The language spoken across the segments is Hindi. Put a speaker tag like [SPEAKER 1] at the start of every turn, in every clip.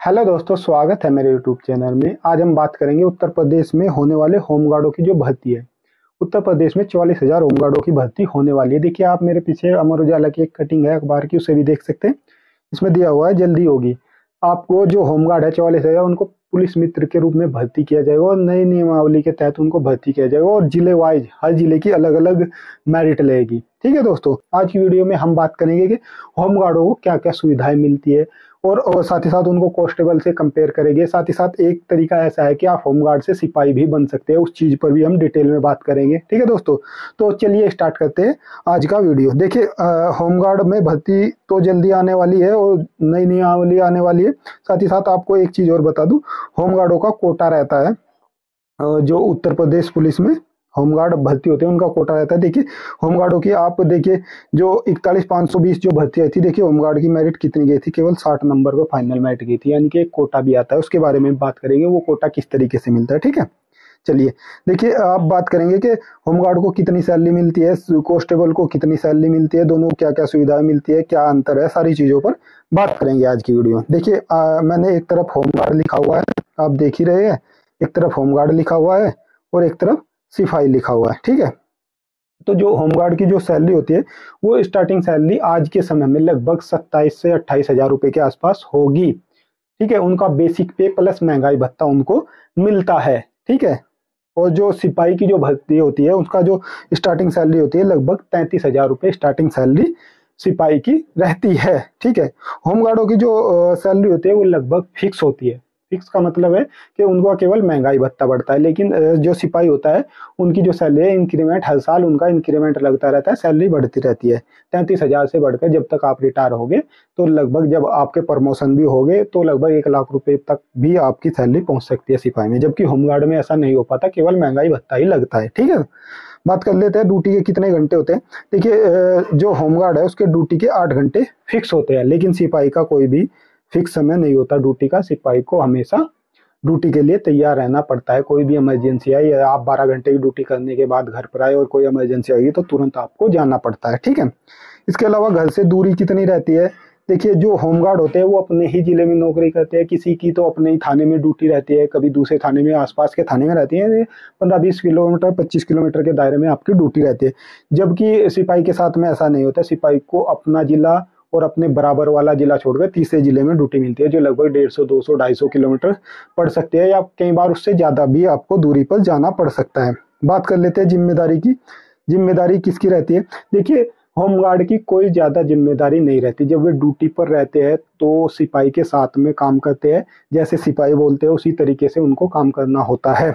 [SPEAKER 1] हेलो दोस्तों, स्वागत है मेरे यूट्यूब चैनल में। आज हम बात करेंगे उत्तर प्रदेश में होने वाले होमगार्डों की जो भर्ती है। उत्तर प्रदेश में 44,000 होमगार्डों की भर्ती होने वाली है। देखिए, आप मेरे पीछे अमर उजाला की एक कटिंग है अखबार की, उसे भी देख सकते हैं। इसमें दिया हुआ है जल्दी होगी। आपको जो होमगार्ड है 44,000, उनको पुलिस मित्र के रूप में भर्ती किया जाएगा और नई नियमावली के तहत उनको भर्ती किया जाएगा और जिले वाइज हर जिले की अलग अलग मेरिट लगेगी। ठीक है दोस्तों, आज की वीडियो में हम बात करेंगे कि होमगार्डों को क्या क्या सुविधाएं मिलती है और साथ ही साथ उनको कांस्टेबल से कंपेयर करेंगे। साथ ही साथ एक तरीका ऐसा है कि आप होमगार्ड से सिपाही भी बन सकते हैं, उस चीज पर भी हम डिटेल में बात करेंगे। ठीक है दोस्तों, तो चलिए स्टार्ट करते हैं आज का वीडियो। देखिए, होमगार्ड में भर्ती तो जल्दी आने वाली है और नई नियमावली आने वाली है। साथ ही साथ आपको एक चीज और बता दूं, होमगार्डों का कोटा रहता है। जो उत्तर प्रदेश पुलिस में होमगार्ड भर्ती होते हैं उनका कोटा रहता है। देखिए, होमगार्डों की आप देखिए, जो 41,520 जो भर्ती आई थी, देखिए होमगार्ड की मेरिट कितनी गई थी, केवल 60 नंबर पर फाइनल मेरिट गई थी। यानी कि एक कोटा भी आता है, उसके बारे में बात करेंगे, वो कोटा किस तरीके से मिलता है। ठीक है, चलिए देखिए, आप बात करेंगे कि होमगार्ड को कितनी सैलरी मिलती है, कांस्टेबल को कितनी सैलरी मिलती है, दोनों क्या क्या सुविधाएं मिलती है, क्या अंतर है, सारी चीजों पर बात करेंगे आज की वीडियो। देखिए, मैंने एक तरफ होमगार्ड लिखा हुआ है, आप देख ही रहे हैं। एक तरफ होमगार्ड लिखा हुआ है और एक तरफ सिपाही लिखा हुआ है। ठीक है, तो जो होमगार्ड की जो सैलरी होती है, वो स्टार्टिंग सैलरी आज के समय में लगभग 27 से 28,000 रुपए के आसपास होगी। ठीक है, उनका बेसिक पे प्लस महंगाई भत्ता उनको मिलता है। ठीक है, और जो सिपाही की जो भर्ती होती है, उसका जो स्टार्टिंग सैलरी होती है लगभग 33,000 रुपये स्टार्टिंग सैलरी सिपाही की रहती है। ठीक है, होमगार्डों की जो सैलरी होती है वो लगभग फिक्स होती है। फिक्स का मतलब है कि उनका केवल महंगाई भत्ता बढ़ता है, लेकिन जो सिपाही होता है उनकी जो सैलरी है, इंक्रीमेंट हर साल उनका इंक्रीमेंट लगता रहता है, सैलरी बढ़ती रहती है। 33,000 से बढ़कर जब तक आप रिटायर होगे, तो लगभग जब आपके प्रमोशन भी होगे तो लगभग 1 लाख रुपए तक भी आपकी सैलरी पहुंच सकती है सिपाही में। जबकि होमगार्ड में ऐसा नहीं हो पाता, केवल महंगाई भत्ता ही लगता है। ठीक है, बात कर लेते हैं ड्यूटी के कितने घंटे होते हैं। देखिए, जो होमगार्ड है उसके ड्यूटी के 8 घंटे फिक्स होते हैं, लेकिन सिपाही का कोई भी फिक्स समय नहीं होता ड्यूटी का। सिपाही को हमेशा ड्यूटी के लिए तैयार रहना पड़ता है। कोई भी इमरजेंसी आई या आप 12 घंटे की ड्यूटी करने के बाद घर पर आए और कोई इमरजेंसी आएगी तो तुरंत आपको जाना पड़ता है। ठीक है, इसके अलावा घर से दूरी कितनी रहती है। देखिए, जो होमगार्ड होते हैं वो अपने ही जिले में नौकरी करते हैं, किसी की तो अपने ही थाने में ड्यूटी रहती है, कभी दूसरे थाने में, आसपास के थाने में रहती है। 15-20 किलोमीटर 25 किलोमीटर के दायरे में आपकी ड्यूटी रहती है। जबकि सिपाही के साथ में ऐसा नहीं होता। सिपाही को अपना जिला और अपने बराबर वाला जिला छोड़कर तीसरे जिले में ड्यूटी मिलती है, जो लगभग 150, 200, 250 किलोमीटर पड़ सकते हैं, या कई बार उससे ज्यादा भी आपको दूरी पर जाना पड़ सकता है। बात कर लेते हैं जिम्मेदारी की। जिम्मेदारी किसकी रहती है। देखिए, होमगार्ड की कोई ज्यादा जिम्मेदारी नहीं रहती। जब वे ड्यूटी पर रहते हैं तो सिपाही के साथ में काम करते हैं, जैसे सिपाही बोलते हैं उसी तरीके से उनको काम करना होता है।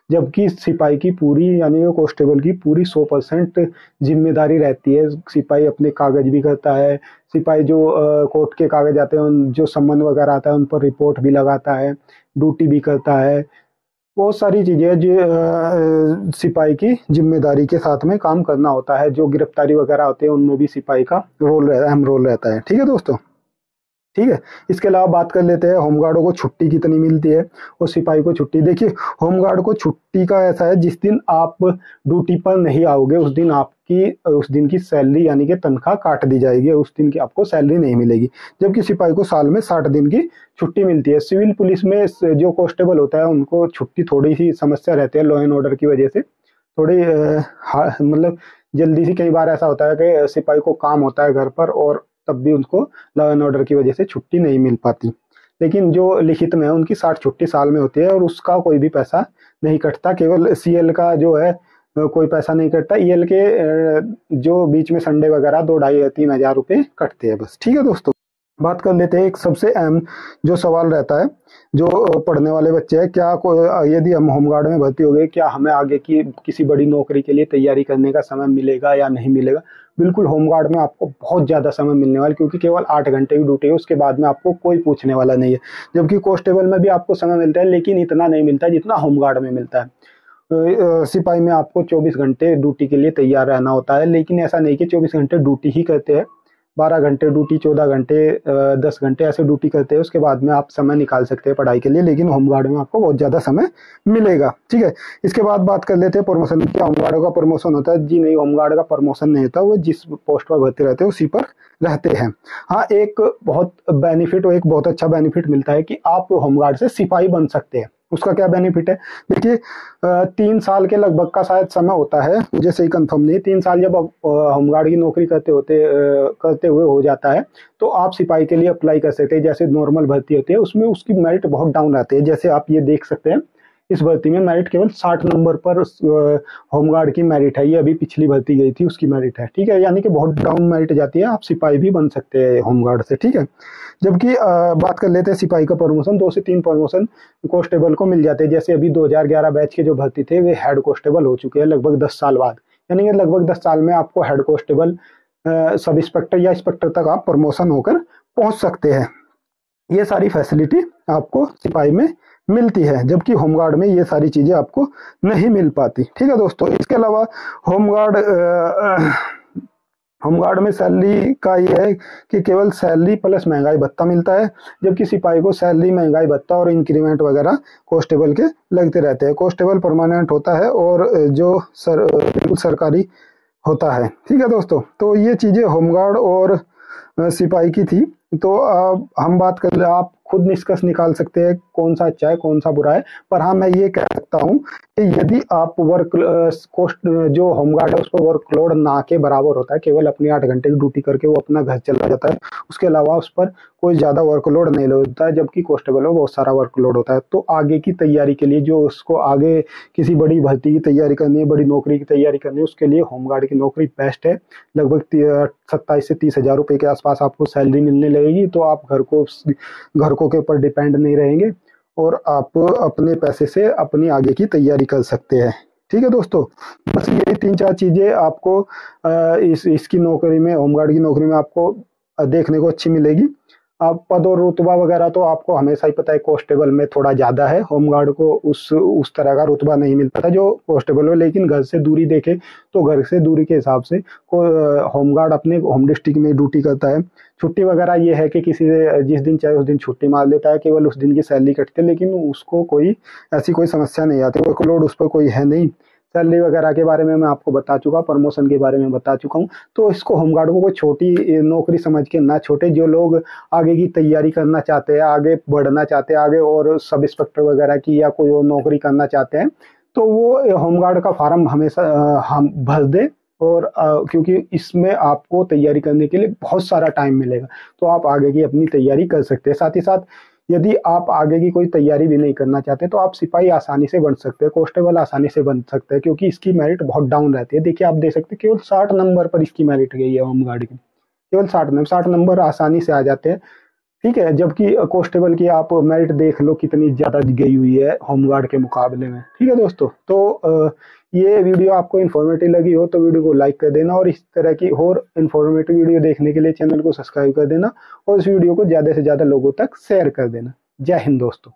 [SPEAKER 1] जबकि सिपाही की पूरी, यानी वो कांस्टेबल की पूरी 100% जिम्मेदारी रहती है। सिपाही अपने कागज भी करता है। सिपाही जो कोर्ट के कागज आते हैं, जो सम्मन वगैरह आता है, उन पर रिपोर्ट भी लगाता है, ड्यूटी भी करता है। बहुत सारी चीजें जो सिपाही की जिम्मेदारी के साथ में काम करना होता है। जो गिरफ्तारी वगैरह होती है उनमें भी सिपाही का अहम रोल रहता है। ठीक है दोस्तों, ठीक है। इसके अलावा बात कर लेते हैं होमगार्डों को छुट्टी कितनी मिलती है और सिपाही को छुट्टी। देखिए, होमगार्ड को छुट्टी का ऐसा है, जिस दिन आप ड्यूटी पर नहीं आओगे उस दिन आपकी उस दिन की सैलरी यानी कि तनख्वाह काट दी जाएगी, उस दिन की आपको सैलरी नहीं मिलेगी। जबकि सिपाही को साल में 60 दिन की छुट्टी मिलती है। सिविल पुलिस में जो कांस्टेबल होता है उनको छुट्टी थोड़ी सी समस्या रहती है, लॉ एंड ऑर्डर की वजह से थोड़ी मतलब जल्दी से, कई बार ऐसा होता है कि सिपाही को काम होता है घर पर और तब भी उनको लॉ एंड ऑर्डर की वजह से छुट्टी नहीं मिल पाती। लेकिन जो लिखित में है उनकी 60 छुट्टी साल में होती है और उसका कोई भी पैसा नहीं कटता। केवल सीएल का जो है कोई पैसा नहीं कटता। ईएल के जो बीच में संडे वगैरह 2-2.5-3 हज़ार रुपये कटते हैं बस। ठीक है दोस्तों, बात कर लेते हैं एक सबसे अहम जो सवाल रहता है, जो पढ़ने वाले बच्चे हैं, क्या यदि हम होमगार्ड में भर्ती हो गए, क्या हमें आगे की किसी बड़ी नौकरी के लिए तैयारी करने का समय मिलेगा या नहीं मिलेगा। बिल्कुल, होमगार्ड में आपको बहुत ज्यादा समय मिलने वाला है, क्योंकि केवल 8 घंटे की ड्यूटी है, उसके बाद में आपको कोई पूछने वाला नहीं है। जबकि कांस्टेबल में भी आपको समय मिलता है, लेकिन इतना नहीं मिलता जितना होमगार्ड में मिलता है। सिपाही में आपको 24 घंटे ड्यूटी के लिए तैयार रहना होता है, लेकिन ऐसा नहीं कि 24 घंटे ड्यूटी ही करते हैं। 12 घंटे ड्यूटी, 14 घंटे, 10 घंटे ऐसे ड्यूटी करते हैं, उसके बाद में आप समय निकाल सकते हैं पढ़ाई के लिए, लेकिन होमगार्ड में आपको बहुत ज़्यादा समय मिलेगा। ठीक है, इसके बाद बात कर लेते हैं प्रमोशन की। होमगार्ड का प्रमोशन होता है? जी नहीं, होमगार्ड का प्रमोशन नहीं होता, वो जिस पोस्ट पर भर्ती रहते हैं उसी पर रहते हैं। हाँ, एक बहुत बेनिफिट और एक बहुत अच्छा बेनिफिट मिलता है कि आप होमगार्ड से सिपाही बन सकते हैं। उसका क्या बेनिफिट है? देखिए, 3 साल के लगभग का शायद समय होता है, मुझे सही कंफर्म नहीं। 3 साल जब आप होमगार्ड की नौकरी करते हुए हो जाता है, तो आप सिपाही के लिए अप्लाई कर सकते हैं। जैसे नॉर्मल भर्ती होती है उसमें उसकी मेरिट बहुत डाउन आती है। जैसे आप ये देख सकते हैं, इस भर्ती में मेरिट केवल 60 नंबर पर होमगार्ड की मेरिट है। ये अभी पिछली भर्ती गई थी उसकी मेरिट है। ठीक है, यानी कि बहुत डाउन मेरिट जाती है। आप सिपाही भी बन सकते हैं होमगार्ड से। ठीक है, जबकि बात कर लेते हैं सिपाही का प्रमोशन, 2 से 3 प्रमोशन कांस्टेबल को मिल जाते हैं। जैसे अभी 2011 बैच के जो भर्ती थे वे हेड कांस्टेबल हो चुके हैं लगभग 10 साल बाद। यानी कि लगभग 10 साल में आपको हेड कांस्टेबल, सब इंस्पेक्टर या इंस्पेक्टर तक आप प्रमोशन होकर पहुंच सकते हैं। ये सारी फैसिलिटी आपको सिपाही में मिलती है, जबकि होमगार्ड में ये सारी चीजें आपको नहीं मिल पाती। ठीक है दोस्तों, इसके अलावा होमगार्ड होमगार्ड में सैलरी का ये है कि केवल सैलरी प्लस महंगाई भत्ता मिलता है, जबकि सिपाही को सैलरी, महंगाई भत्ता और इंक्रीमेंट वगैरह कांस्टेबल के लगते रहते हैं। कांस्टेबल परमानेंट होता है और जो बिल्कुल सरकारी होता है। ठीक है दोस्तों, तो ये चीजें होमगार्ड और सिपाही की थी। तो अब हम बात कर ले, आप खुद निष्कर्ष निकाल सकते हैं कौन सा अच्छा है कौन सा बुरा है। पर हाँ, मैं ये कह सकता हूँ कि यदि आप कोस्ट जो होमगार्ड है उस पर वर्कलोड ना के बराबर होता है, केवल अपनी 8 घंटे की ड्यूटी करके वो अपना घर चला जाता है, उसके अलावा उस पर कोई ज़्यादा वर्कलोड नहीं होता है, जबकि कांस्टेबल में बहुत सारा वर्कलोड होता है। तो आगे की तैयारी के लिए, जो उसको आगे किसी बड़ी भर्ती की तैयारी करनी है, बड़ी नौकरी की तैयारी करनी है, उसके लिए होमगार्ड की नौकरी बेस्ट है। लगभग 27 से 30 हज़ार रुपये के आसपास आपको सैलरी मिलने लगेगी। तो आप घरकों के ऊपर डिपेंड नहीं रहेंगे और आप अपने पैसे से अपनी आगे की तैयारी कर सकते हैं। ठीक है दोस्तों, बस यही 3-4 चीज़ें आपको इसकी नौकरी में, होमगार्ड की नौकरी में आपको देखने को अच्छी मिलेगी। आप पद और रुतबा वगैरह तो आपको हमेशा ही पता है, कांस्टेबल में थोड़ा ज़्यादा है, होमगार्ड को उस तरह का रुतबा नहीं मिलता था जो कांस्टेबल में। लेकिन घर से दूरी देखे तो घर से दूरी के हिसाब से होमगार्ड अपने होम डिस्ट्रिक्ट में ड्यूटी करता है। छुट्टी वगैरह ये है कि किसी से जिस दिन चाहे उस दिन छुट्टी मार लेता है, केवल उस दिन की सैलरी कटती है, लेकिन उसको कोई ऐसी कोई समस्या नहीं आती, वर्कलोड उस पर कोई है नहीं। सैलरी वगैरह के बारे में मैं आपको बता चुका, प्रमोशन के बारे में बता चुका हूँ। तो इसको होमगार्ड को कोई छोटी नौकरी समझ के ना छोटे। जो लोग आगे की तैयारी करना चाहते हैं, आगे बढ़ना चाहते हैं, आगे और सब इंस्पेक्टर वगैरह की या कोई और नौकरी करना चाहते हैं, तो वो होमगार्ड का फार्म हमेशा हम भर दें। और क्योंकि इसमें आपको तैयारी करने के लिए बहुत सारा टाइम मिलेगा, तो आप आगे की अपनी तैयारी कर सकते हैं। साथ ही साथ यदि आप आगे की कोई तैयारी भी नहीं करना चाहते, तो आप सिपाही आसानी से बन सकते हैं, कांस्टेबल आसानी से बन सकते हैं, क्योंकि इसकी मेरिट बहुत डाउन रहती है। देखिए, आप देख सकते हैं केवल 60 नंबर पर इसकी मेरिट गई है होमगार्ड की, केवल 60 नंबर आसानी से आ जाते हैं। ठीक है, जबकि कांस्टेबल की आप मेरिट देख लो कितनी ज़्यादा गई हुई है होमगार्ड के मुकाबले में। ठीक है दोस्तों, तो ये वीडियो आपको इन्फॉर्मेटिव लगी हो तो वीडियो को लाइक कर देना, और इस तरह की और इन्फॉर्मेटिव वीडियो देखने के लिए चैनल को सब्सक्राइब कर देना, और इस वीडियो को ज़्यादा से ज़्यादा लोगों तक शेयर कर देना। जय हिंद दोस्तों।